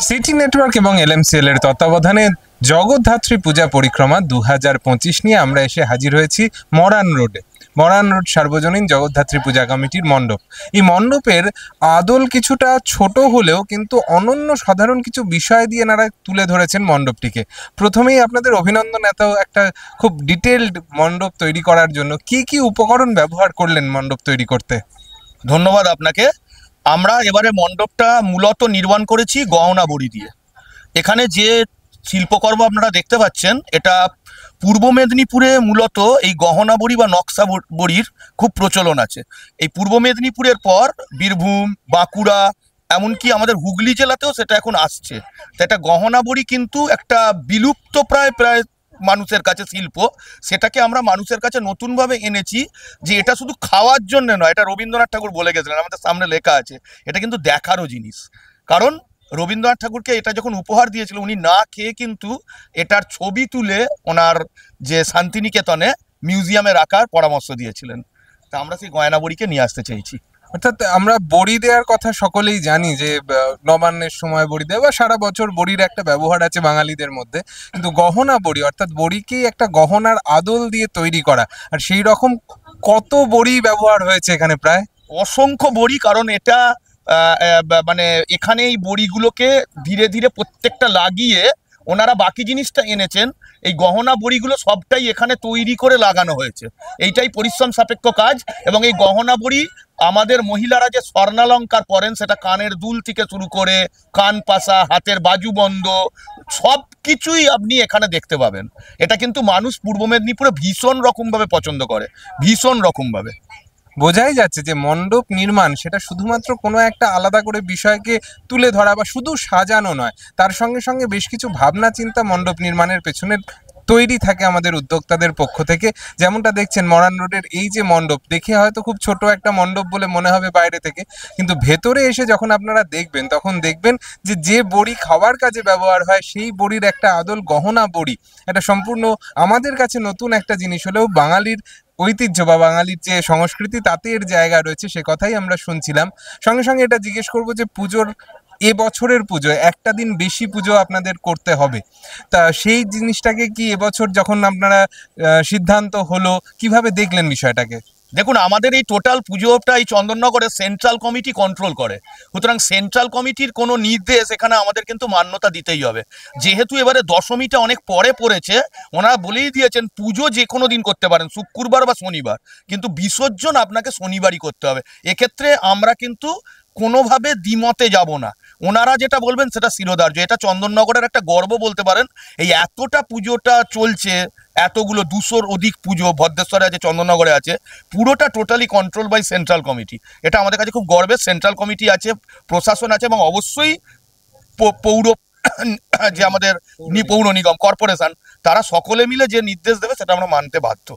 City network এবং এলএমসিএল এর তত্ত্বাবধানে জগদ্ধাত্রী পূজা পরিক্রমা 2025 নিয়ে আমরা এসে হাজির হয়েছি মরান রোডে। মরান রোড সার্বজনীন জগদ্ধাত্রী পূজা কমিটির মণ্ডপ। এই মণ্ডপের আদল কিছুটা ছোট হলেও কিন্তু অনন্য সাধারণ কিছু বিষয় দিয়ে এনারা তুলে ধরেছেন মণ্ডপটিকে। প্রথমেই আপনাদের অভিনন্দন, এত একটা খুব ডিটেলড মণ্ডপ তৈরি করার জন্য। কি কি উপকরণ ব্যবহার করলেন মণ্ডপ তৈরি করতে? ধন্যবাদ আপনাকে। আমরা এবারে মণ্ডপটা মূলত নির্মাণ করেছি গহনা বড়ি দিয়ে। এখানে যে শিল্পকর্ম আপনারা দেখতে পাচ্ছেন, এটা পূর্ব মেদিনীপুরে মূলত এই গহনা বড়ি বা নকশা বড়ির খুব প্রচলন আছে। এই পূর্ব মেদিনীপুরের পর বীরভূম, বাঁকুড়া, এমনকি আমাদের হুগলি জেলাতেও সেটা এখন আসছে। তো এটা গহনা বড়ি কিন্তু একটা বিলুপ্ত প্রায় প্রায় মানুষের কাছে শিল্প, সেটাকে আমরা মানুষের কাছে নতুনভাবে এনেছি। যে এটা শুধু খাওয়ার জন্য নয়, এটা রবীন্দ্রনাথ ঠাকুর বলে গেছিলেন, আমাদের সামনে লেখা আছে, এটা কিন্তু দেখারও জিনিস। কারণ রবীন্দ্রনাথ ঠাকুরকে এটা যখন উপহার দিয়েছিল, উনি না খেয়ে কিন্তু এটার ছবি তুলে ওনার যে শান্তিনিকেতনে মিউজিয়ামে রাখার পরামর্শ দিয়েছিলেন। তা আমরা সেই গয়না বড়িকে নিয়ে আসতে চাইছি। অর্থাৎ আমরা বড়ি দেওয়ার কথা সকলেই জানি যে নবান্নের সময় বড়ি দেওয়া বা সারা বছর বড়ির একটা ব্যবহার আছে বাঙালিদের মধ্যে, কিন্তু গহনা বড়ি অর্থাৎ বড়িকেই একটা গহনার আদল দিয়ে তৈরি করা, আর সেই রকম কত বড়ি ব্যবহার হয়েছে এখানে? প্রায় অসংখ্য বড়ি। কারণ এটা মানে এখানে এই বড়িগুলোকে ধীরে ধীরে প্রত্যেকটা লাগিয়ে ওনারা বাকি জিনিসটা এনেছেন। এই গহনা বড়িগুলো সবটাই এখানে তৈরি করে লাগানো হয়েছে। এইটাই পরিশ্রম সাপেক্ষ কাজ। এবং এই গহনা বড়ি আমাদের মহিলারা যে স্বর্ণালঙ্কার পরেন, সেটা কানের দুল থেকে শুরু করে কান পাশা, হাতের বাজুবন্ধ, সব কিছুই আপনি এখানে দেখতে পাবেন। এটা কিন্তু মানুষ পূর্ব মেদিনীপুরে ভীষণ রকমভাবে পছন্দ করে, ভীষণ রকমভাবে। বোঝাই যাচ্ছে যে মণ্ডপ নির্মাণ সেটা শুধুমাত্র কোনো একটা আলাদা করে বিষয়কে তুলে ধরা বা শুধু সাজানো নয়, তার সঙ্গে সঙ্গে বেশ কিছু ভাবনা চিন্তা মণ্ডপ নির্মাণের পেছনে তৈরি থাকে আমাদের উদ্যোক্তাদের পক্ষ থেকে। যেমনটা দেখছেন মরান রোডের এই যে মণ্ডপ, দেখে হয়তো খুব ছোট একটা মণ্ডপ বলে মনে হবে বাইরে থেকে, কিন্তু ভেতরে এসে যখন আপনারা দেখবেন তখন দেখবেন যে যে বড়ি খাওয়ার কাজে ব্যবহার হয় সেই বড়ির একটা আদল গহনা বড়ি। এটা সম্পূর্ণ আমাদের কাছে নতুন একটা জিনিস হলেও বাঙালির ঐতিহ্য বা বাঙালির যে সংস্কৃতি তাতে এর জায়গা রয়েছে, সে কথাই আমরা শুনছিলাম। সঙ্গে সঙ্গে এটা জিজ্ঞেস করবো যে পুজোর এবছরের পুজো একটা দিন বেশি পুজো আপনাদের করতে হবে, তা সেই জিনিসটাকে কি এবছর যখন আপনারা সিদ্ধান্ত হলো, কিভাবে দেখলেন বিষয়টাকে? দেখুন, আমাদের এই টোটাল পুজোটা এই চন্দননগরের সেন্ট্রাল কমিটি কন্ট্রোল করে। সুতরাং সেন্ট্রাল কমিটির কোনো নির্দেশ এখানে আমাদের কিন্তু মান্যতা দিতেই হবে। যেহেতু এবারে দশমীটা অনেক পরে পড়েছে, ওনারা বলেই দিয়েছেন পুজো যে কোনো দিন করতে পারেন, শুক্রবার বা শনিবার, কিন্তু বিসর্জন আপনাকে শনিবারই করতে হবে। এক্ষেত্রে আমরা কিন্তু কোনোভাবে দ্বিমতে যাব না। ওনারা যেটা বলবেন সেটা শিরোধার্য। এটা চন্দননগরের একটা গর্ব বলতে পারেন। এই এতটা পুজোটা চলছে, এতগুলো 200-র অধিক পুজো ভদ্রেশ্বরে আছে, চন্দননগরে আছে, পুরোটা totally control by central committee. এটা আমাদের কাছে খুব গর্বের। সেন্ট্রাল কমিটি আছে, প্রশাসন আছে, এবং অবশ্যই পৌর যে আমাদের পৌর নিগম কর্পোরেশন, তারা সকলে মিলে যে নির্দেশ দেবে সেটা আমরা মানতে বাধ্য,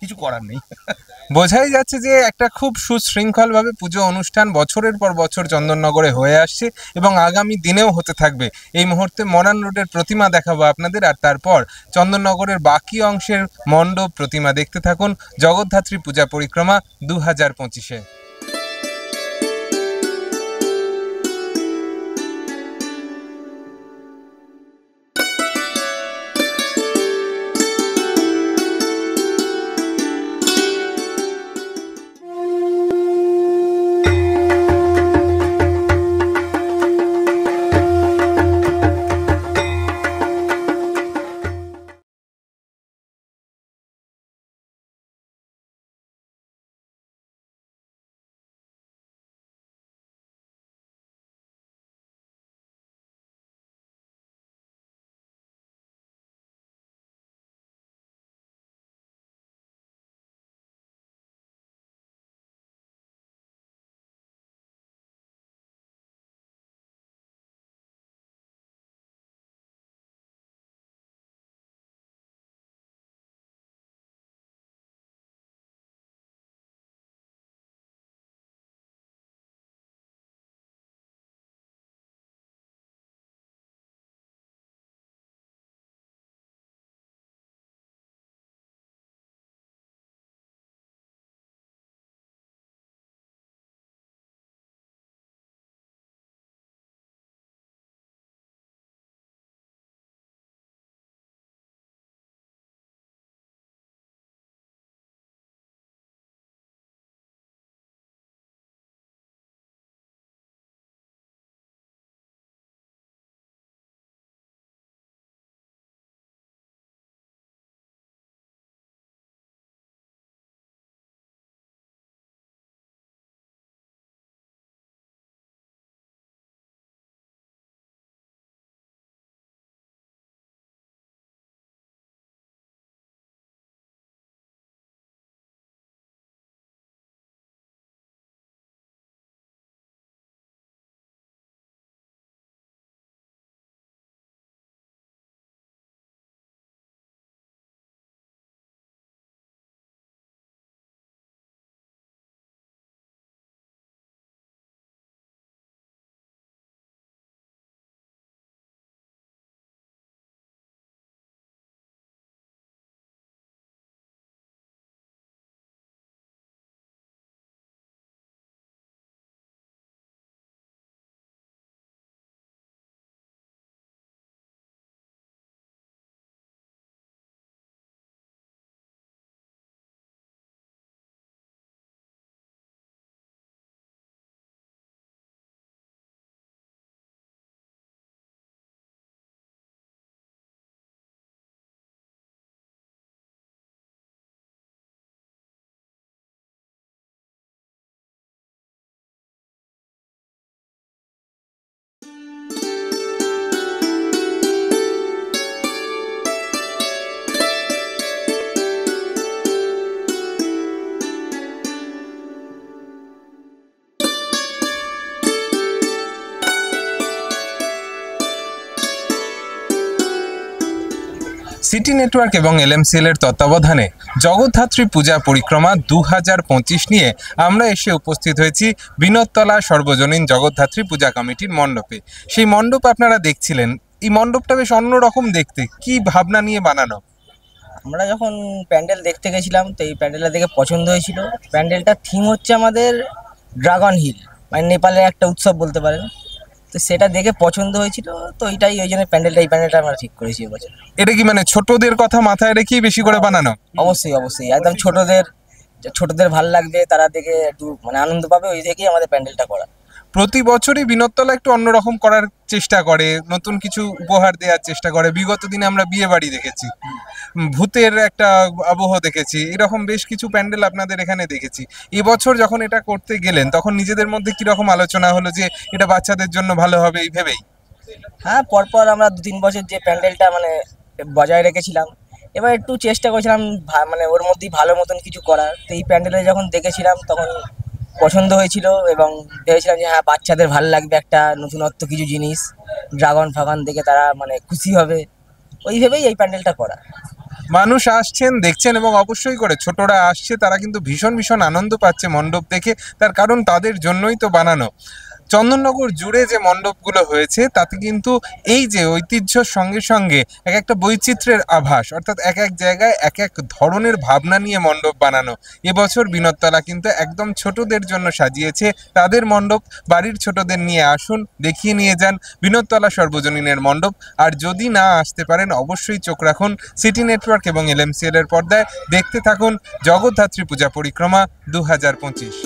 কিছু করার নেই। বোঝাই যাচ্ছে যে একটা খুব সুশৃঙ্খলভাবে পুজো অনুষ্ঠান বছরের পর বছর চন্দননগরে হয়ে আসছে এবং আগামী দিনেও হতে থাকবে। এই মুহূর্তে মরান রোডের প্রতিমা দেখাবো আপনাদের, আর তারপর চন্দননগরের বাকি অংশের মণ্ডপ প্রতিমা দেখতে থাকুন জগদ্ধাত্রী পূজা পরিক্রমা 2025-এ। সিটি নেটওয়ার্ক এবং এলএমসিএল এর তত্ত্বাবধানে জগদ্ধাত্রী পূজা পরিক্রমা 2025 নিয়ে আমরা এসে উপস্থিত হয়েছি বিনোদতলা সর্বজনীন জগদ্ধাত্রী পূজা কমিটির মণ্ডপে। সেই মণ্ডপ আপনারা দেখছিলেন। এই মণ্ডপটা বেশ অন্যরকম দেখতে, কি ভাবনা নিয়ে বানানো? আমরা যখন প্যান্ডেল দেখতে গেছিলাম তো এই প্যান্ডেলটা দেখে পছন্দ হয়েছিল। প্যান্ডেলটার থিম হচ্ছে আমাদের ড্রাগন হিল, মানে নেপালের একটা উৎসব বলতে পারেন। তো সেটা দেখে পছন্দ হয়েছিল, তো ওই জন্য এই প্যান্ডেলটা আমরা ঠিক করেছি এবছর। এটা কি মানে ছোটদের কথা মাথায় রেখেই বেশি করে বানানো? অবশ্যই অবশ্যই, একদম ছোটদের ভালো লাগবে, তারা দেখে একটু মানে আনন্দ পাবে, ওই থেকেই আমাদের প্যান্ডেলটা করা। প্রতি বছরই বিনোদতলা একটু অন্যরকম করার চেষ্টা করে, নতুন কিছু উপহার দেওয়ার চেষ্টা করে। বিগত দিনে আমরা বিয়ে বাড়ি দেখেছি, ভূতের একটা আবহ দেখেছি, এরকম বেশ কিছু প্যান্ডেল আপনাদের এখানে দেখেছি। এবছর যখন এটা করতে গেলেন তখন নিজেদের মধ্যে কিরকম আলোচনা হলো যে এটা বাচ্চাদের জন্য ভালো হবে এই ভেবেই? হ্যাঁ, পরপর আমরা 2-3 বছর যে প্যান্ডেলটা মানে বজায় রেখেছিলাম, এবার একটু চেষ্টা করেছিলাম মানে ওর মধ্যেই ভালো মতন কিছু করার। তো এই প্যান্ডেলে যখন দেখেছিলাম তখন পছন্দ হয়েছিল এবং ভেবেছিলাম যে হ্যাঁ, বাচ্চাদের ভালো লাগবে, একটা নতুনত্ব কিছু জিনিস, ড্রাগন ফাগান দেখে তারা মানে খুশি হবে, ওই ভেবেই এই প্যান্ডেলটা করা। মানুষ আসছেন, দেখছেন, এবং অবশ্যই করে ছোটরা আসছে, তারা কিন্তু ভীষণ ভীষণ আনন্দ পাচ্ছে মণ্ডপ দেখে। তার কারণ তাদের জন্যই তো বানানো। চন্দননগর জুড়ে যে মণ্ডপগুলো হয়েছে তাতে কিন্তু এই যে ঐতিহ্যর সঙ্গে সঙ্গে এক একটা বৈচিত্র্যের আভাস, অর্থাৎ এক এক জায়গায় এক এক ধরনের ভাবনা নিয়ে মণ্ডপ বানানো। এবছর বিনোদতলা কিন্তু একদম ছোটদের জন্য সাজিয়েছে তাদের মণ্ডপ। বাড়ির ছোটদের নিয়ে আসুন, দেখিয়ে নিয়ে যান বিনোদতলা সর্বজনীনের মণ্ডপ। আর যদি না আসতে পারেন অবশ্যই চোখ রাখুন সিটি নেটওয়ার্ক এবং এলএমসিএল এর পর্দায়। দেখতে থাকুন জগদ্ধাত্রী পূজা পরিক্রমা 2025।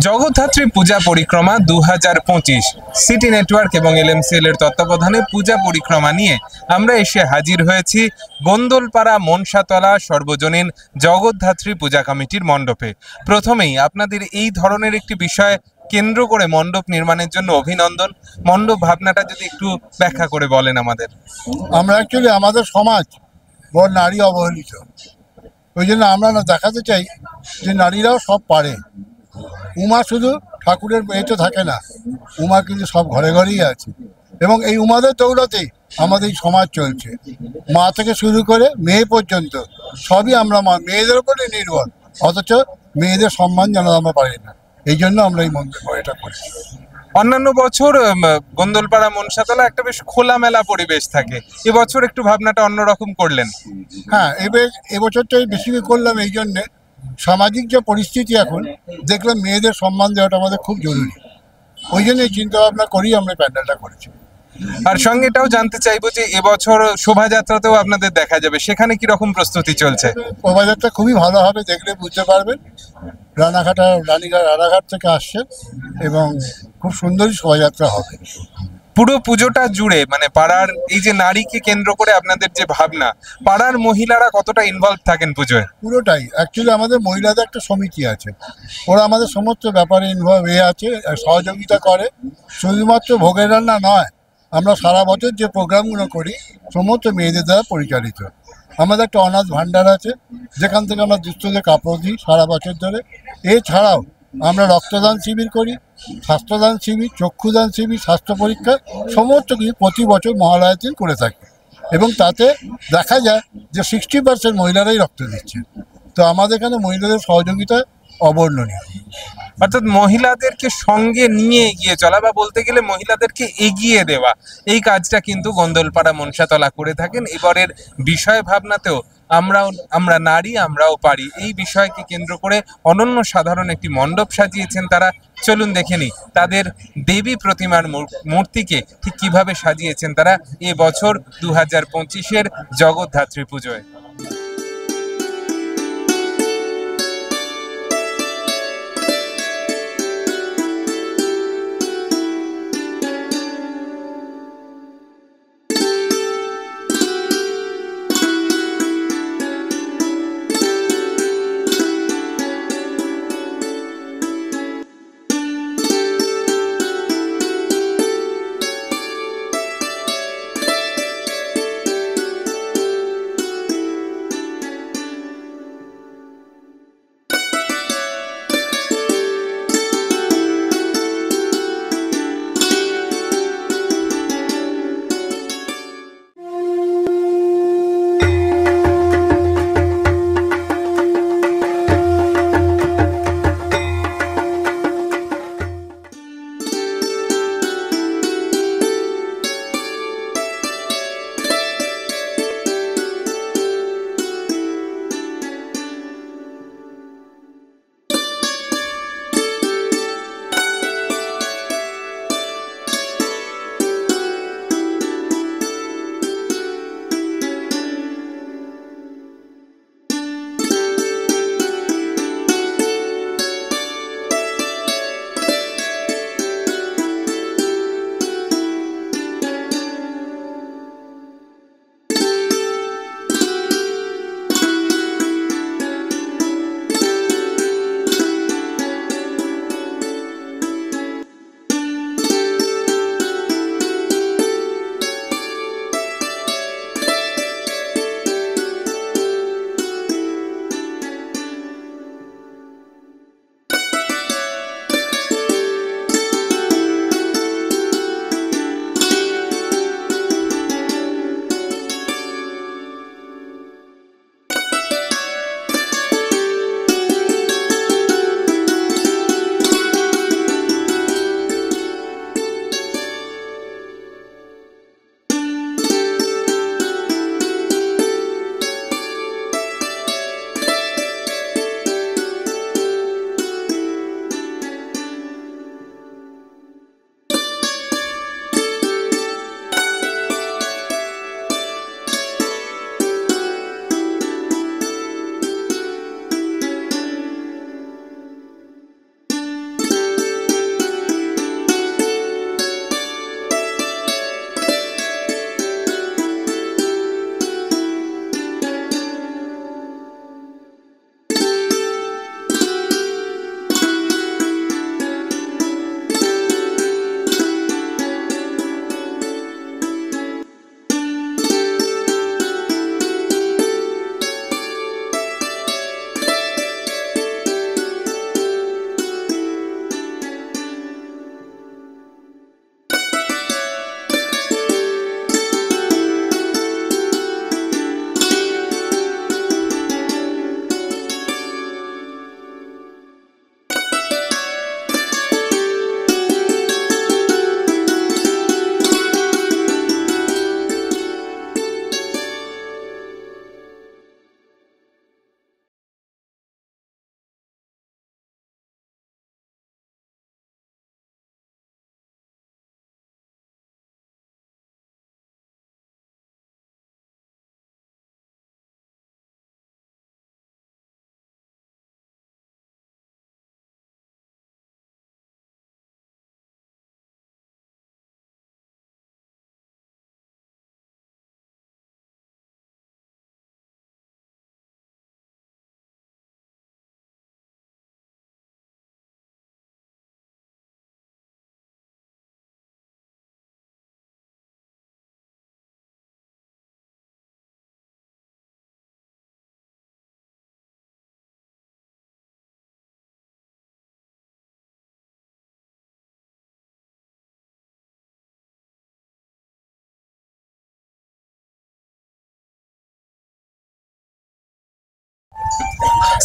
জগদ্ধাত্রী পূজা পরিক্রমা 2025 সিটি নেটওয়ার্ক এবং এলএমসিএল এর তত্ত্বাবধানে পূজা পরিক্রমা নিয়ে আমরা এসে হাজির হয়েছি গোন্দলপাড়া মনসাতলা সর্বজনীন জগদ্ধাত্রী পূজা কমিটির মণ্ডপে। প্রথমেই আপনাদের এই ধরনের একটি বিষয় কেন্দ্র করে মণ্ডপ নির্মাণের জন্য অভিনন্দন। মণ্ডপ ভাবনাটা যদি একটু ব্যাখ্যা করে বলেন আমাদের। আমরা অ্যাকচুয়ালি আমাদের সমাজ বড় নারী অবহেলিত, ওই জন্য আমরা না দেখাতে চাই যে নারীরাও সব পারে। উমা শুধু ঠাকুরের এতে থাকে না, উমা কিন্তু সব ঘরে ঘরেই আছে, এবং এই উমাদের দৌলতেই আমাদের এই সমাজ চলছে। মা থেকে শুরু করে মেয়ে পর্যন্ত সবই আমরা মেয়েদের উপরে নির্ভর, অথচ মেয়েদের সম্মান যেন আমরা পারি না। এই জন্য আমরা এই মন্দির এটা করি। অন্যান্য বছর গোন্দলপাড়া মনসাতলা একটা বেশ খোলামেলা পরিবেশ থাকে, এবছর একটু ভাবনাটা অন্যরকম করলেন। হ্যাঁ, এবছরটা বেশি করলাম এই জন্যে, সামাজিক যে পরিস্থিতি এখন দেখলাম মেয়েদের সম্মান দেওয়াটা আমাদের খুব জরুরি, ওই জন্যই চিন্তা ভাবনা করি আমরা প্যান্ডেলটা করেছি। আর সঙ্গে এটাও জানতে চাইবো যে এবছর শোভাযাত্রাতেও আপনাদের দেখা যাবে, সেখানে কি রকম প্রস্তুতি চলছে? শোভাযাত্রা খুবই ভালো হবে, দেখলে বুঝতে পারবেন। রানাঘাট থেকে আসছে এবং খুব সুন্দরই শোভাযাত্রা হবে। পুরো পুজোটা জুড়ে মানে পাড়ার এই যে নারীকে কেন্দ্র করে আপনাদের যে ভাবনা, পাড়ার মহিলারা কতটা ইনভলভ থাকেন পুজোয়? পুরোটাই অ্যাকচুয়ালি আমাদের মহিলাদের একটা সমিতি আছে, ওরা আমাদের সমস্ত ব্যাপারে ইনভলভ হয়ে আছে, সহযোগিতা করে। শুধুমাত্র ভোগের রান্না নয়, আমরা সারা বছর যে প্রোগ্রামগুলো করি সমস্ত মেয়েদের দ্বারা পরিচালিত। আমাদের একটা অনাথ ভাণ্ডার আছে, যেখান থেকে আমরা দুস্থদের কাপড় দিই সারা বছর ধরে। এছাড়াও আমরা রক্তদান শিবির করি, স্বাস্থ্যদান শিবির, চক্ষুদান শিবির, স্বাস্থ্য পরীক্ষা সমস্ত কিছু প্রতি বছর মহালয়ার দিন করে থাকি, এবং তাতে দেখা যায় যে 60% মহিলারাই রক্ত দিচ্ছে। তো আমাদের এখানে মহিলাদের সহযোগিতা অবর্ণনীয়। অর্থাৎ মহিলাদেরকে সঙ্গে নিয়ে এগিয়ে চলা বা বলতে গেলে মহিলাদেরকে এগিয়ে দেওয়া, এই কাজটা কিন্তু গোন্দলপাড়া মনসাতলা করে থাকেন। এবারের বিষয় ভাবনাতেও আমরা নারী আমরাও পারি, এই বিষয়কে কেন্দ্র করে অনন্য সাধারণ একটি মণ্ডপ সাজিয়েছেন তারা। চলুন দেখে নিই তাদের দেবী প্রতিমার মূর্তিকে ঠিক কিভাবে সাজিয়েছেন তারা এবছর 2025-এর জগদ্ধাত্রী পুজোয়।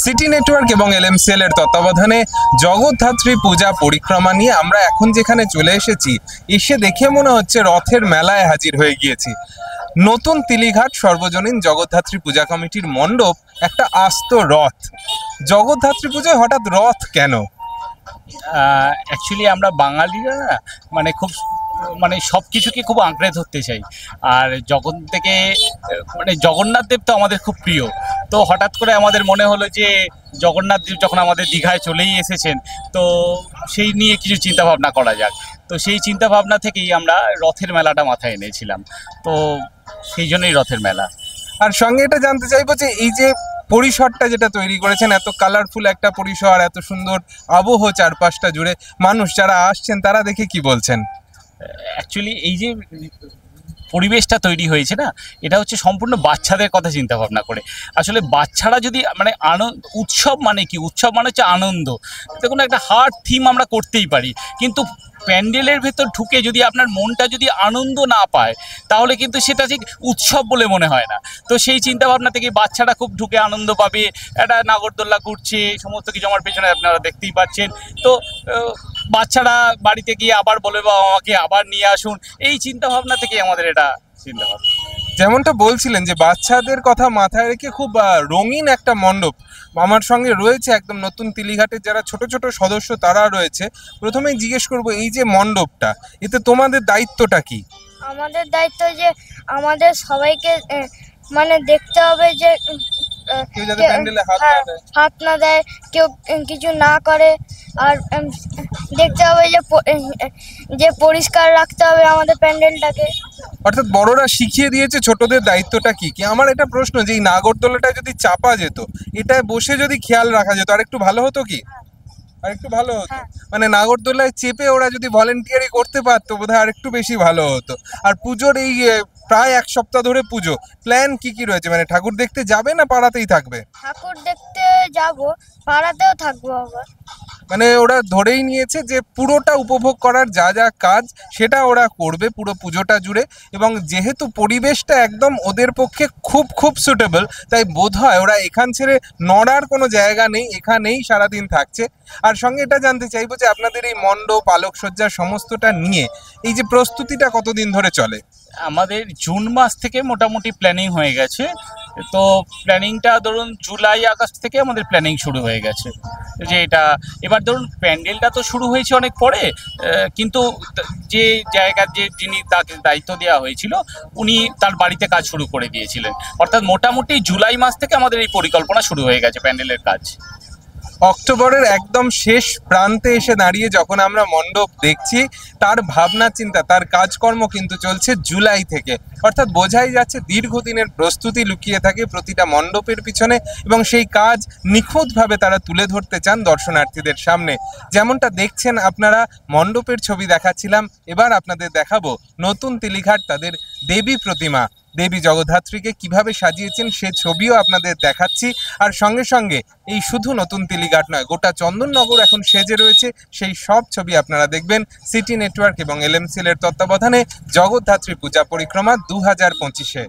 সিটি নেটওয়ার্ক এবং এলএমসিএল এর তত্ত্বাবধানে জগদ্ধাত্রী পূজা পরিক্রমা নিয়ে আমরা এখন যেখানে চলে এসেছি, এসে দেখে মনে হচ্ছে রথের মেলায় হাজির হয়ে গিয়েছি। নতুন তিলিঘাট সর্বজনীন জগদ্ধাত্রী পূজা কমিটির মণ্ডপ একটা আস্ত রথ। জগদ্ধাত্রী পূজায় হঠাৎ রথ কেন? অ্যাকচুয়ালি আমরা বাঙালিরা না মানে খুব মানে সব কিছুকে খুব আঁকড়ে ধরতে চাই। আর যখন থেকে মানে জগন্নাথ দেব তো আমাদের খুব প্রিয়, তো হঠাৎ করে আমাদের মনে হলো যে জগন্নাথ দেব যখন আমাদের দীঘায় চলেই এসেছেন, তো সেই নিয়ে কিছু চিন্তা ভাবনা করা যাক। তো সেই চিন্তা ভাবনা থেকেই আমরা রথের মেলাটা মাথায় এনেছিলাম, তো সেই জন্যই রথের মেলা। আর সঙ্গে এটা জানতে চাইবো যে এই যে পরিসরটা যেটা তৈরি করেছেন, এত কালারফুল একটা পরিসর, এত সুন্দর আবহ চারপাশটা জুড়ে, মানুষ যারা আসছেন তারা দেখে কি বলছেন? অ্যাকচুয়ালি এই যে পরিবেশটা তৈরি হয়েছে না, এটা হচ্ছে সম্পূর্ণ বাচ্চাদের কথা চিন্তা ভাবনা করে। আসলে বাচ্চারা যদি মানে উৎসব মানে কি, উৎসব মানে হচ্ছে আনন্দ। দেখুন, একটা হার্ড থিম আমরা করতেই পারি, কিন্তু প্যান্ডেলের ভেতর ঢুকে যদি আপনার মনটা যদি আনন্দ না পায়, তাহলে কিন্তু সেটা ঠিক উৎসব বলে মনে হয় না। তো সেই চিন্তা ভাবনা থেকে বাচ্চারা খুব ঢুকে আনন্দ পাবে, একটা নাগরদোল্লা ঘুরছে, সমস্ত কিছু আমার পেছনে আপনারা দেখতেই পাচ্ছেন। তো বাচ্চারা বাড়িতে গিয়ে আবার বলে বাবা আমাকে আবার নিয়ে আসুন, এই চিন্তা ভাবনা থেকেই আমাদের এটা চিন্তা ভাবনা। যেমনটা বলছিলেন যে বাচ্চাদের কথা মাথায় রেখে খুব রঙিন একটা মণ্ডপ আমার সঙ্গে রয়েছে, একদম নতুন তিলিঘাটের যারা ছোট ছোট সদস্য তারা রয়েছে। প্রথমেই জিজ্ঞেস করব, এই যে মণ্ডপটা, এতে তোমাদের দায়িত্বটা কি? আমাদের দায়িত্ব যে আমাদের সবাইকে মানে দেখতে হবে যে কেউ যাতে প্যান্ডেলে হাত না দেয়। হাত না দেয়, কেউ কিছু না করে। আর দেখতে হবে যে পরিষ্কার রাখতে হবে আমাদের প্যান্ডেলটাকে। অর্থাৎ বড়রা শিখিয়ে দিয়েছে ছোটদের দায়িত্বটা কি কি। আমার এটা প্রশ্ন যে এই নাগরদোলাটা যদি চাপা যেত, এটায় বসে যদি খেয়াল রাখা যেত, আর একটু ভালো হতো কি? আর একটু ভালো হতো। মানে নাগরদোলায় চেপে ওরা যদি ভলেন্টিয়ারি করতে পারতো, বোধহয় আর একটু বেশি ভালো হতো। আর পুজোর এই প্রায় এক সপ্তাহ ধরে পুজো, প্ল্যান কি কি রয়েছে? মানে ঠাকুর দেখতে যাবে না পাড়াতেই থাকবে? ঠাকুর দেখতে যাব, পাড়াতেও থাকবো আবার। মানে ওরা ধরেই নিয়েছে যে পুরোটা উপভোগ করার যা যা কাজ সেটা ওরা করবে পুরো পুজোটা জুড়ে। এবং যেহেতু পরিবেশটা একদম ওদের পক্ষে খুব খুব সুটেবল, তাই বোধহয় ওরা এখান ছেড়ে নড়ার কোনো জায়গা নেই, এখানেই সারাদিন থাকছে। আর সঙ্গে এটা জানতে চাইবো যে আপনাদের এই মণ্ডপ আলোকসজ্জা সমস্তটা নিয়ে এই যে প্রস্তুতিটা কতদিন ধরে চলে? আমাদের জুন মাস থেকে মোটামুটি প্ল্যানিং হয়ে গেছে। তো প্ল্যানিংটা ধরুন জুলাই আগস্ট থেকে আমাদের প্ল্যানিং শুরু হয়ে গেছে যে এটা এবার ধরুন প্যান্ডেলটা তো শুরু হয়েছে অনেক পরে, কিন্তু যে জায়গার যিনি তাকে দায়িত্ব দেওয়া হয়েছিল উনি তার বাড়িতে কাজ শুরু করে দিয়েছিলেন। অর্থাৎ মোটামুটি জুলাই মাস থেকে আমাদের এই পরিকল্পনা শুরু হয়ে গেছে প্যান্ডেলের কাজ। অক্টোবরের একদম শেষ প্রান্তে এসে দাঁড়িয়ে যখন আমরা মণ্ডপ দেখছি, তার ভাবনা চিন্তা, তার কাজকর্ম কিন্তু চলছে জুলাই থেকে। অর্থাৎ বোঝাই যাচ্ছে দীর্ঘদিনের প্রস্তুতি লুকিয়ে থাকে প্রতিটা মণ্ডপের পিছনে, এবং সেই কাজ নিখুঁতভাবে তারা তুলে ধরতে চান দর্শনার্থীদের সামনে। যেমনটা দেখছেন আপনারা, মণ্ডপের ছবি দেখাচ্ছিলাম, এবার আপনাদের দেখাবো নতুন তিলিঘাট তাদের দেবী প্রতিমা, দেবী জগদ্ধাত্রীকে কিভাবে সাজিয়েছেন সে ছবিও আপনাদের দেখাচ্ছি। আর সঙ্গে সঙ্গে এই শুধু নতুন তিলিঘাট নয়, গোটা চন্দননগর এখন সেজে রয়েছে, সেই সব ছবি আপনারা দেখবেন সিটি নেটওয়ার্ক এবং এলএমসিএল এর তত্ত্বাবধানে জগদ্ধাত্রী পূজা পরিক্রমা 2025-এ।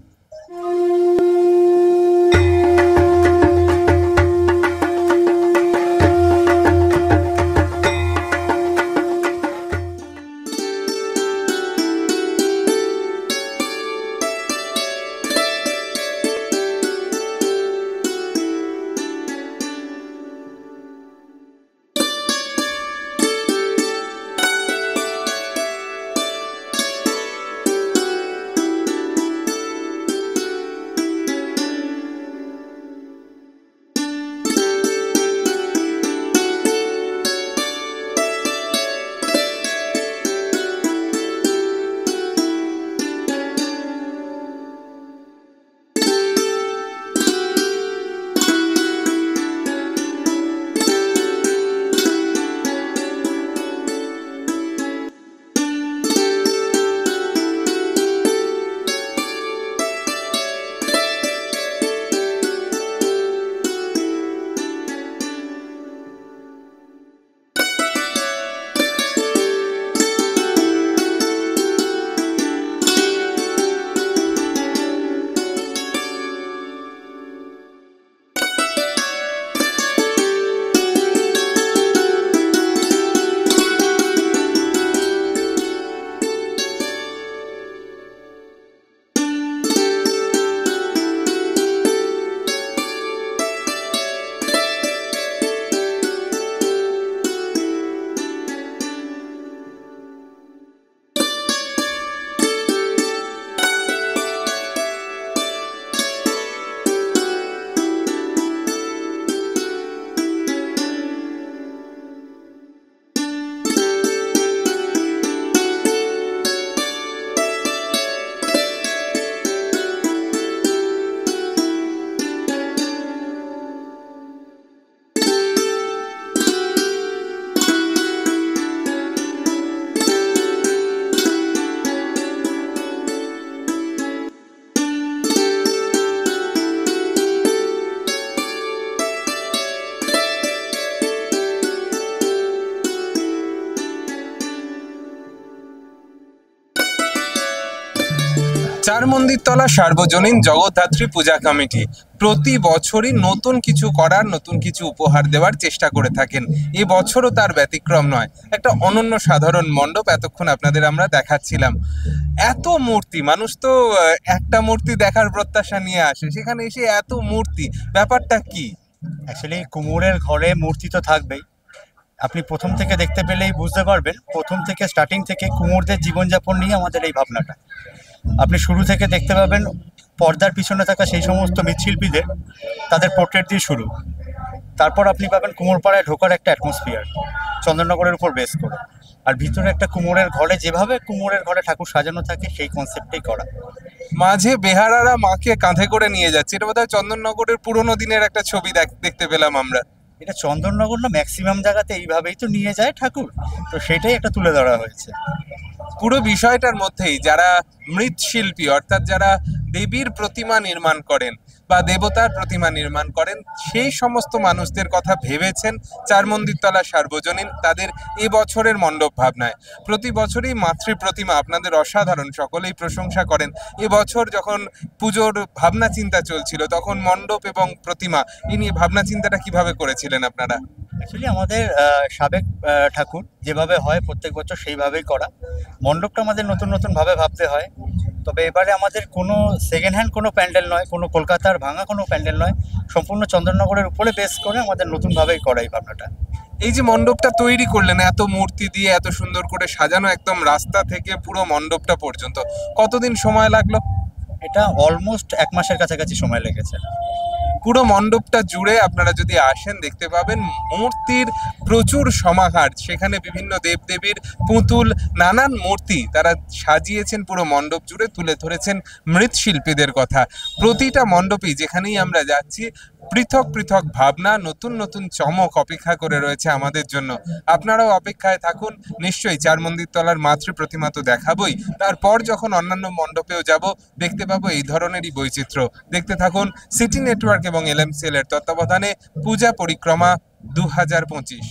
চার মন্দিরতলা সার্বজনীন জগদ্ধাত্রী পূজা কমিটি প্রতি বছরই নতুন কিছু করার, নতুন কিছু উপহার দেওয়ার চেষ্টা করে থাকেন। এবছরও তার ব্যতিক্রম নয়। একটা অনন্য সাধারণ মণ্ডপ এতক্ষণ আপনাদের আমরা দেখাচ্ছিলাম। এত মূর্তি, মানুষ তো একটা মূর্তি দেখার প্রত্যাশা নিয়ে আসে, সেখানে এসে এত মূর্তি, ব্যাপারটা কি? অ্যাকচুয়ালি কুমোরের ঘরে মূর্তি তো থাকবেই। আপনি প্রথম থেকে দেখতে পেলেই বুঝতে পারবেন, প্রথম থেকে স্টার্টিং থেকে কুমোরদের জীবনযাপন নিয়ে আমাদের এই ভাবনাটা। আপনি শুরু থেকে দেখতে পাবেন পর্দার পিছনে থাকা সেই সমস্ত মৃৎশিল্পীদের, তাদের পোর্ট্রেট দিয়ে শুরু। তারপর আপনি পাবেন কুমোরপাড়ায় ঢোকার একটা অ্যাটমসফিয়ার চন্দননগরের উপর বেস করে। আর ভিতরে একটা কুমোরের ঘরে যেভাবে কুমোরের ঘরে ঠাকুর সাজানো থাকে সেই কনসেপ্টেই করা। মাঝে বেহারারা মাকে কাঁধে করে নিয়ে যাচ্ছে, এটা বোধহয় চন্দননগরের পুরোনো দিনের একটা ছবি দেখতে পেলাম আমরা। এটা চন্দননগর না, ম্যাক্সিমাম জায়গাতে এইভাবেই তো নিয়ে যায় ঠাকুর, তো সেটাই একটা তুলে ধরা হয়েছে। পুরো বিষয়টার মধ্যেই যারা মৃৎশিল্পী, অর্থাৎ যারা দেবীর প্রতিমা নির্মাণ করেন বা দেবতার প্রতিমা নির্মাণ করেন, সেই সমস্ত মানুষদের কথা ভেবেছেন চার মন্দিরতলা সার্বজনীন তাদের এবছরের মণ্ডপ ভাবনায়। প্রতি বছরই মাতৃ প্রতিমা আপনাদের অসাধারণ, সকলেই প্রশংসা করেন। এবছর যখন পুজোর ভাবনা চিন্তা চলছিল, তখন মণ্ডপ এবং প্রতিমা এই নিয়ে ভাবনা চিন্তাটা কিভাবে করেছিলেন আপনারা? অ্যাকচুয়ালি আমাদের সাবেক ঠাকুর যেভাবে হয় প্রত্যেক বছর সেইভাবেই করা। মণ্ডপটা আমাদের নতুন নতুন ভাবে ভাবতে হয়। তবে এবারে আমাদের কোনো সেকেন্ড হ্যান্ড কোনো প্যান্ডেল নয়, কোনো কলকাতার ভাঙা কোনো প্যান্ডেল নয়, সম্পূর্ণ চন্দননগরের উপরে বেস করে আমাদের নতুনভাবেই করা এই ভাবনাটা। এই যে মণ্ডপটা তৈরি করলেন এত মূর্তি দিয়ে, এত সুন্দর করে সাজানো, একদম রাস্তা থেকে পুরো মণ্ডপটা পর্যন্ত, কতদিন সময় লাগলো? এটা অলমোস্ট 1 মাসের কাছাকাছি সময় লেগেছে। পুরো মণ্ডপটা জুড়ে আপনারা যদি আসেন দেখতে পাবেন মূর্তির প্রচুর সমাহার। সেখানে বিভিন্ন দেবদেবীর পুতুল, নানান মূর্তি তারা সাজিয়েছেন পুরো মণ্ডপ জুড়ে, তুলে ধরেছেন মৃৎশিল্পীদের কথা। প্রতিটা মণ্ডপেই যেখানেই আমরা যাচ্ছি পৃথক পৃথক ভাবনা, নতুন নতুন চমক অপেক্ষা করে রয়েছে আমাদের জন্য। আপনারাও অপেক্ষায় থাকুন। নিশ্চয়ই চার মন্দিরতলার মাতৃ প্রতিমা তো দেখাবই, তারপর যখন অন্যান্য মণ্ডপেও যাব দেখতে পাবো এই ধরনেরই বৈচিত্র্য। দেখতে থাকুন সিটি নেটওয়ার্ক এবং LMCL এর তত্ত্বাবধানে পূজা পরিক্রমা 2025।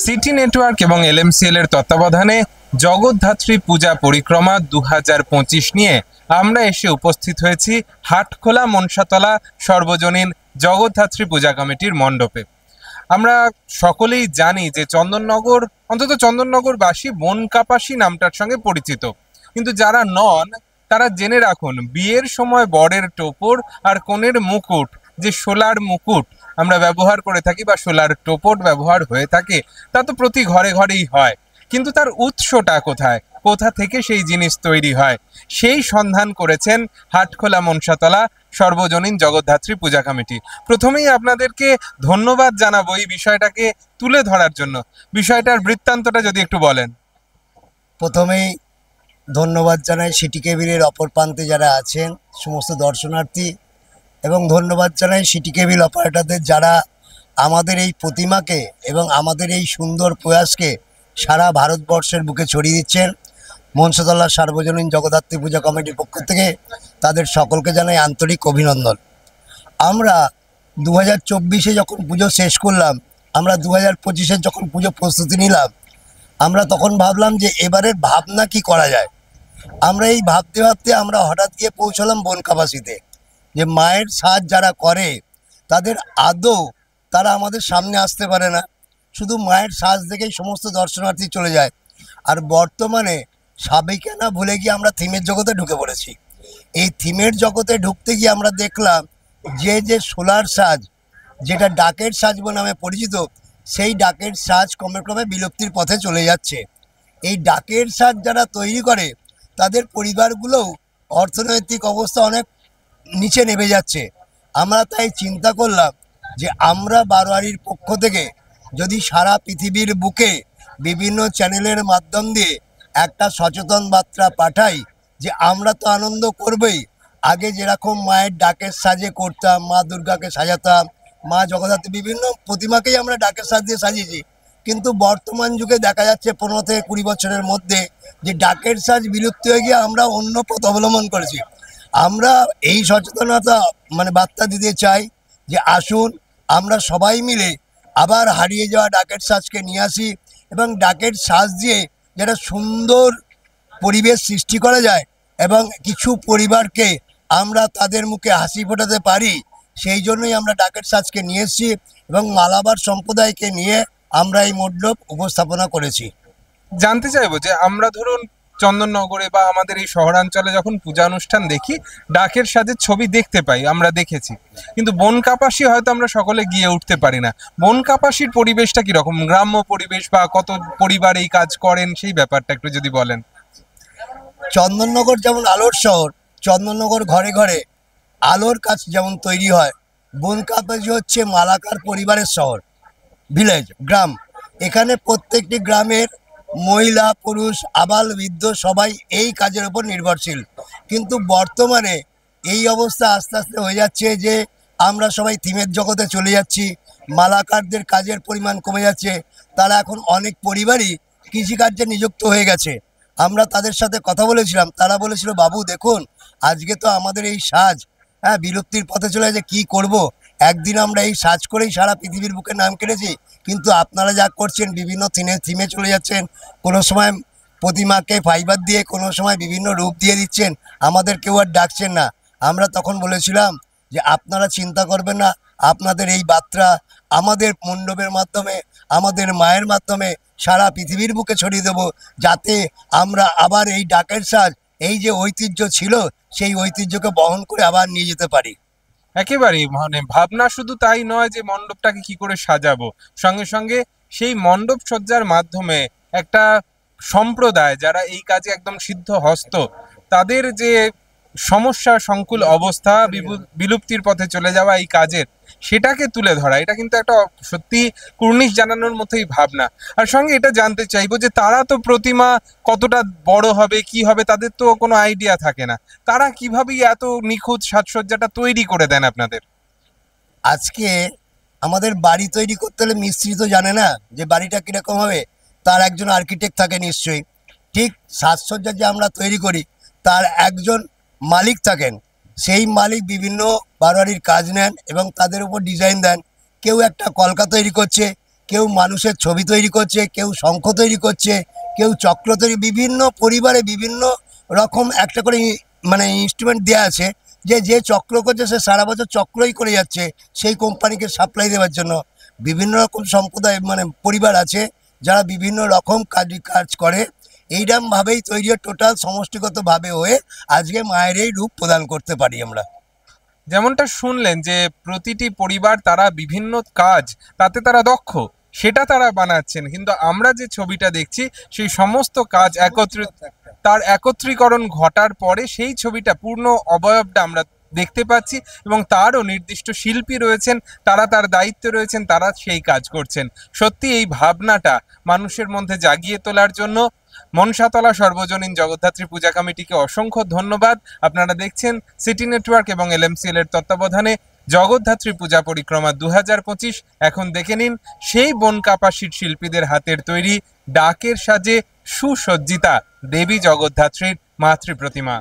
সিটি নেটওয়ার্ক এবং এলএমসিএল এর তত্ত্বাবধানে জগদ্ধাত্রী পূজা পরিক্রমা 2025 নিয়ে আমরা এসে উপস্থিত হয়েছি হাটখোলা মনসাতলা সর্বজনীন জগদ্ধাত্রী পূজা কমিটির মণ্ডপে। আমরা সকলেই জানি যে চন্দননগর, অন্তত চন্দননগরবাসী বনকাপাসী নামটার সঙ্গে পরিচিত, কিন্তু যারা নন তারা জেনে রাখুন বিয়ের সময় বরের টোপর আর কনের মুকুট, যে শোলার মুকুট আমরা ব্যবহার করে থাকি বা শোলার টোপর ব্যবহার হয়ে থাকে, তা তো প্রতি ঘরে ঘরেই হয়, কিন্তু তার উৎসটা কোথায়, কোথা থেকে সেই জিনিস তৈরি হয়, সেই সন্ধান করেছেন হাটখোলা মনসাতলা সর্বজনীন জগদ্ধাত্রী পূজা কমিটি। প্রথমেই আপনাদেরকে ধন্যবাদ জানাবো এই বিষয়টাকে তুলে ধরার জন্য। বিষয়টার বৃত্তান্তটা যদি একটু বলেন। প্রথমেই ধন্যবাদ জানাই সিটি কেবিলের অপর প্রান্তে যারা আছেন সমস্ত দর্শনার্থী, এবং ধন্যবাদ জানাই সিটি কেবিল অপারেটরদের যারা আমাদের এই প্রতিমাকে এবং আমাদের এই সুন্দর প্রয়াসকে সারা ভারতবর্ষের বুকে ছড়িয়ে দিচ্ছেন। মনসাতলা সার্বজনীন জগদ্ধাত্রী পূজা কমিটির পক্ষ থেকে তাদের সকলকে জানাই আন্তরিক অভিনন্দন। আমরা 2024-এ যখন পুজো শেষ করলাম, আমরা 2025-এর যখন পুজো প্রস্তুতি নিলাম, আমরা তখন ভাবলাম যে এবারের ভাবনা কি করা যায়। আমরা এই ভাবতে ভাবতে আমরা হঠাৎ গিয়ে পৌঁছলাম বনকাপাসিতে, যে মায়ের সাজ যারা করে তাদের আদৌ তারা আমাদের সামনে আসতে পারে না, শুধু মায়ের সাজ দেখেই সমস্ত দর্শনার্থী চলে যায়। আর বর্তমানে সাবেকিয়ানা ভুলে গিয়ে আমরা থিমের জগতে ঢুকে পড়েছি। এই থিমের জগতে ঢুকতে গিয়ে আমরা দেখলাম যে সোলার সাজ, যেটা ডাকের সাজ নামে পরিচিত, সেই ডাকের সাজ ক্রমে ক্রমে বিলুপ্তির পথে চলে যাচ্ছে। এই ডাকের সাজ যারা তৈরি করে তাদের পরিবারগুলোও অর্থনৈতিক অবস্থা অনেক নিচে নেমে যাচ্ছে। আমরা তাই চিন্তা করলাম যে আমরা বারোয়ারির পক্ষ থেকে যদি সারা পৃথিবীর বুকে বিভিন্ন চ্যানেলের মাধ্যম দিয়ে একটা সচেতন বার্তা পাঠাই যে আমরা তো আনন্দ করবই, আগে যেরকম মায়ের ডাকের সাজে করতাম, মা দুর্গাকে সাজাতাম, মা জগদ্ধাত্রী বিভিন্ন প্রতিমাকেই আমরা ডাকের সাজ দিয়ে সাজিয়েছি, কিন্তু বর্তমান যুগে দেখা যাচ্ছে 15 থেকে 20 বছরের মধ্যে যে ডাকের সাজ বিলুপ্তি হয়ে গিয়ে আমরা অন্য পথ অবলম্বন করেছি। আমরা এই সচেতনতা বার্তা দিতে চাই যে আসুন আমরা সবাই মিলে আবার হারিয়ে যাওয়া ডাকের সাজকে নিয়ে আসি, এবং ডাকের সাজ দিয়ে যেটা সুন্দর পরিবেশ সৃষ্টি করা যায় এবং কিছু পরিবারকে আমরা তাদের মুখে হাসি ফোটাতে পারি, সেই জন্যই আমরা ডাকের সাজকে নিয়ে এসেছি এবং মালাবার সম্প্রদায়কে নিয়ে আমরা এই মণ্ডপ উপস্থাপনা করেছি। জানতে চাইবো যে আমরা ধরুন চন্দননগরে বা আমাদের এই শহরাঞ্চলে যখন পূজা অনুষ্ঠান দেখি, ডাকের সাজের ছবি দেখতে পাই, আমরা দেখেছি, কিন্তু বনকাপাসী হয়তো আমরা সকলে গিয়ে উঠতে পারি না। বনকাপাসীর পরিবেশটা কিরকম, গ্রাম্য পরিবেশ বা কত পরিবার এই কাজ করেন, সেই ব্যাপারটা একটু যদি বলেন। চন্দননগর যেমন আলোর শহর, চন্দননগর ঘরে ঘরে আলোর কাজ যেমন তৈরি হয়, বনকাপাসী হচ্ছে মালাকার পরিবারের শহর, ভিলেজ, গ্রাম। এখানে প্রত্যেকটি গ্রামের মহিলা পুরুষ আবাল বৃদ্ধ সবাই এই কাজের উপর নির্ভরশীল। কিন্তু বর্তমানে এই অবস্থা আস্তে আস্তে হয়ে যাচ্ছে যে আমরা সবাই থিমের জগতে চলে যাচ্ছি, মালাকারদের কাজের পরিমাণ কমে যাচ্ছে, তারা এখন অনেক পরিবারই কৃষিকার্যে নিযুক্ত হয়ে গেছে। আমরা তাদের সাথে কথা বলেছিলাম, তারা বলেছিল বাবু দেখুন আজকে তো আমাদের এই সাজ বিলুপ্তির পথে চলে গেছে, কী করব, একদিন আমরা এই সাজ করেই সারা পৃথিবীর বুকে নাম কেটেছি, কিন্তু আপনারা যা করছেন বিভিন্ন থিমে চলে যাচ্ছেন, কোনো সময় প্রতিমাকে ফাইবার দিয়ে, কোনো সময় বিভিন্ন রূপ দিয়ে দিচ্ছেন, আমাদের কেউ আর ডাকছেন না। আমরা তখন বলেছিলাম যে আপনারা চিন্তা করবেন না, আপনাদের এই বার্তা আমাদের মণ্ডপের মাধ্যমে, আমাদের মায়ের মাধ্যমে সারা পৃথিবীর বুকে ছড়িয়ে দেব, যাতে আমরা আবার এই ডাকের সাজ, এই যে ঐতিহ্য ছিল সেই ঐতিহ্যকে বহন করে আবার নিয়ে যেতে পারি। একেবারেই ভাবনা শুধু তাই নয় যে মণ্ডপটাকে কি করে সাজাবো, সঙ্গে সঙ্গে সেই মণ্ডপ সজ্জার মাধ্যমে একটা সম্প্রদায় যারা এই কাজে একদম সিদ্ধ হস্ত, তাদের যে সমস্যা সংকুল অবস্থা, বিলুপ্তির পথে চলে যাওয়া এই কাজের, সেটাকে তুলে ধরা, এটা কিন্তু একটা সত্যি কুর্নিশ জানানোর মতোই ভাবনা। আর সঙ্গে এটা জানতে চাইবো যে তারা তো প্রতিমা কতটা বড় হবে, কি হবে, তাদের তো কোনো আইডিয়া থাকে না, তারা কিভাবে এত নিখুঁত সাজসজ্জাটা তৈরি করে দেন আপনাদের? আজকে আমাদের বাড়ি তৈরি করতে হলে মিস্ত্রি তো জানে না যে বাড়িটা কীরকম হবে, তার একজন আর্কিটেক্ট থাকে নিশ্চয়ই। ঠিক সাজসজ্জা যে আমরা তৈরি করি তার একজন মালিক থাকেন, সেই মালিক বিভিন্ন বারোয়ারির কাজ নেন এবং তাদের উপর ডিজাইন দেন। কেউ একটা কলকা তৈরি করছে, কেউ মানুষের ছবি তৈরি করছে, কেউ শঙ্খ তৈরি করছে, কেউ চক্র তৈরি, বিভিন্ন পরিবারে বিভিন্ন রকম একটা করে মানে ইনস্ট্রুমেন্ট দেওয়া আছে, যে যে চক্র করছে সে সারা বছর চক্রই করে যাচ্ছে সেই কোম্পানিকে সাপ্লাই দেওয়ার জন্য। বিভিন্ন রকম সম্প্রদায় মানে পরিবার আছে যারা বিভিন্ন রকম কাজ করে। এইরকমভাবেই তৈরি টোটাল সমষ্টিগতভাবে হয়ে আজকে মায়ের এই রূপ প্রদান করতে পারি আমরা। যেমনটা শুনলেন যে প্রতিটি পরিবার তারা বিভিন্ন কাজ তাতে তারা দক্ষ, সেটা তারা বানাচ্ছেন, কিন্তু আমরা যে ছবিটা দেখছি সেই সমস্ত কাজ তার একত্রীকরণ ঘটার পরে সেই ছবিটা পূর্ণ অবয়বটা আমরা দেখতে পাচ্ছি, এবং তারও নির্দিষ্ট শিল্পী রয়েছেন, তারা তার দায়িত্বে রয়েছেন, তারা সেই কাজ করছেন। সত্যি এই ভাবনাটা মানুষের মধ্যে জাগিয়ে তোলার জন্য মনসাতলা সর্বজনীন জগদ্ধাত্রী পূজা কমিটিকে অসংখ্য ধন্যবাদ। আপনারা দেখছেন সিটি নেটওয়ার্ক এবং LMCL এর তত্ত্বাবধানে জগদ্ধাত্রী পূজা পরিক্রমা 2025। এখন দেখে নিন সেই বনকাপাসীর শিল্পীদের হাতের তৈরি ডাকের সাজে সুসজ্জিতা দেবী জগদ্ধাত্রীর মাতৃ প্রতিমা।